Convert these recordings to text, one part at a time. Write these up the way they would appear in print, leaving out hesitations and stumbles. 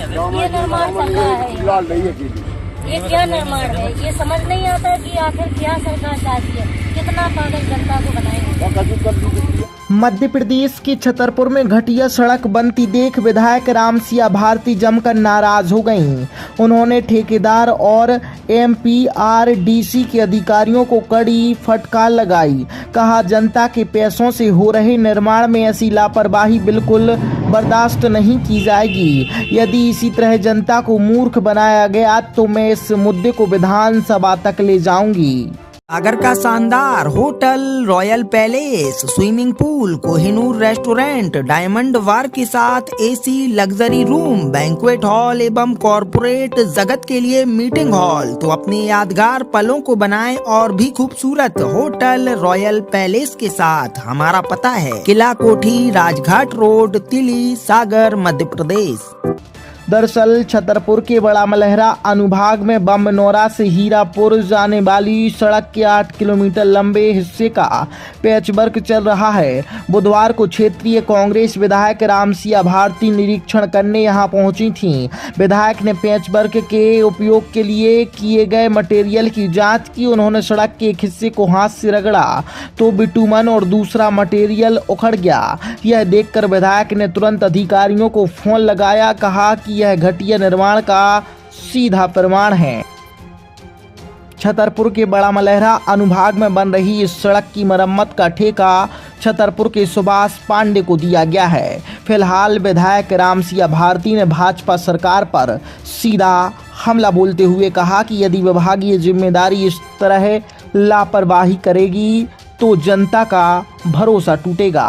ये निर्माण चल रहा है, ये क्या निर्माण है, ये समझ नहीं आता कि आखिर क्या सरकार चाहती है, कितना पागल जनता को बनाएंगे। मध्य प्रदेश के छतरपुर में घटिया सड़क बनती देख विधायक रामसिया भारती जमकर नाराज हो गईं। उन्होंने ठेकेदार और एमपीआरडीसी के अधिकारियों को कड़ी फटकार लगाई। कहा, जनता के पैसों से हो रहे निर्माण में ऐसी लापरवाही बिल्कुल बर्दाश्त नहीं की जाएगी। यदि इसी तरह जनता को मूर्ख बनाया गया तो मैं इस मुद्दे को विधानसभा तक ले जाऊंगी। सागर का शानदार hotel, royal palace, swimming pool, Kohinoor restaurant, diamond bar के साथ AC, luxury room, banquet hall एवं कॉरपोरेट जगत के लिए मीटिंग हॉल, तो अपने यादगार पलों को बनाएं और भी खूबसूरत। होटल रॉयल पैलेस के साथ हमारा पता है किला कोठी, राजघाट रोड, तिली, सागर, मध्य प्रदेश। दरअसल छतरपुर के बड़ा मलहरा अनुभाग में बमनौरा से हीरापुर जाने वाली सड़क के 8 किलोमीटर लंबे हिस्से का पैचवर्क चल रहा है। बुधवार को क्षेत्रीय कांग्रेस विधायक रामसिया भारती निरीक्षण करने यहां पहुंची थीं। विधायक ने पैचवर्क के उपयोग के लिए किए गए मटेरियल की जांच की। उन्होंने सड़क के एक हिस्से को हाथ से रगड़ा तो बिटुमन और दूसरा मटेरियल उखड़ गया। यह देखकर विधायक ने तुरंत अधिकारियों को फोन लगाया। कहा कि यह घटिया निर्माण का सीधा प्रमाण है। छतरपुर के बड़ा मलहरा अनुभाग में बन रही इस सड़क की मरम्मत का ठेका छतरपुर के सुभाष पांडे को दिया गया है। फिलहाल विधायक रामसिया भारती ने भाजपा सरकार पर सीधा हमला बोलते हुए कहा कि यदि विभागीय जिम्मेदारी इस तरह लापरवाही करेगी तो जनता का भरोसा टूटेगा।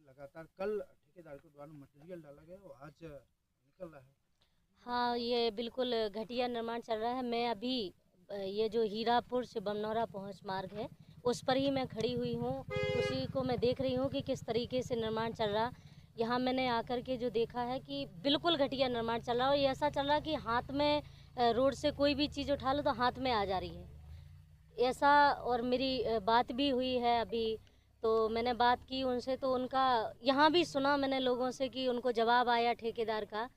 लगातार कल ठेकेदार के द्वारा मटेरियल डाला गया और आज निकल रहा है। हाँ, ये बिल्कुल घटिया निर्माण चल रहा है। मैं अभी ये जो हीरापुर से बमनौरा पहुँच मार्ग है उस पर ही मैं खड़ी हुई हूँ। उसी को मैं देख रही हूँ कि किस तरीके से निर्माण चल रहा। यहाँ मैंने आकर के जो देखा है कि बिल्कुल घटिया निर्माण चल रहा है और ये ऐसा चल रहा है कि हाथ में रोड से कोई भी चीज़ उठा लो तो हाथ में आ जा रही है ऐसा। और मेरी बात भी हुई है अभी, तो मैंने बात की उनसे, तो उनका यहाँ भी सुना मैंने लोगों से कि उनको जवाब आया ठेकेदार का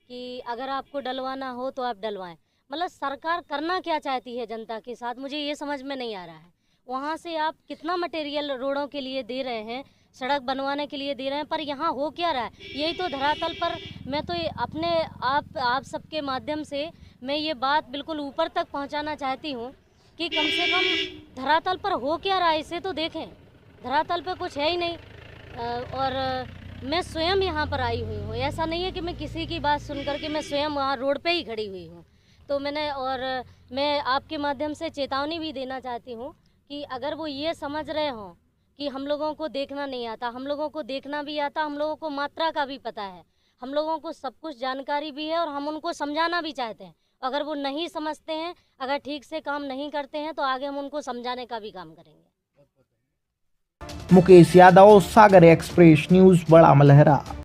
कि अगर आपको डलवाना हो तो आप डलवाएं। मतलब सरकार करना क्या चाहती है जनता के साथ, मुझे ये समझ में नहीं आ रहा है। वहाँ से आप कितना मटेरियल रोडों के लिए दे रहे हैं, सड़क बनवाने के लिए दे रहे हैं, पर यहाँ हो क्या रहा है यही तो धरातल पर। मैं तो अपने आप सबके माध्यम से मैं ये बात बिल्कुल ऊपर तक पहुँचाना चाहती हूँ कि कम से कम धरातल पर हो क्या रहा है इसे तो देखें। धरातल पे कुछ है ही नहीं। और मैं स्वयं यहाँ पर आई हुई हूँ, ऐसा नहीं है कि मैं किसी की बात सुन करके मैं स्वयं वहाँ रोड पे ही खड़ी हुई हूँ। तो मैं आपके माध्यम से चेतावनी भी देना चाहती हूँ कि अगर वो ये समझ रहे हों कि हम लोगों को देखना नहीं आता, हम लोगों को देखना भी आता, हम लोगों को मात्रा का भी पता है, हम लोगों को सब कुछ जानकारी भी है और हम उनको समझाना भी चाहते हैं। अगर वो नहीं समझते हैं, अगर ठीक से काम नहीं करते हैं तो आगे हम उनको समझाने का भी काम करेंगे। मुकेश यादव, सागर एक्सप्रेस न्यूज़, बड़ा मलहरा।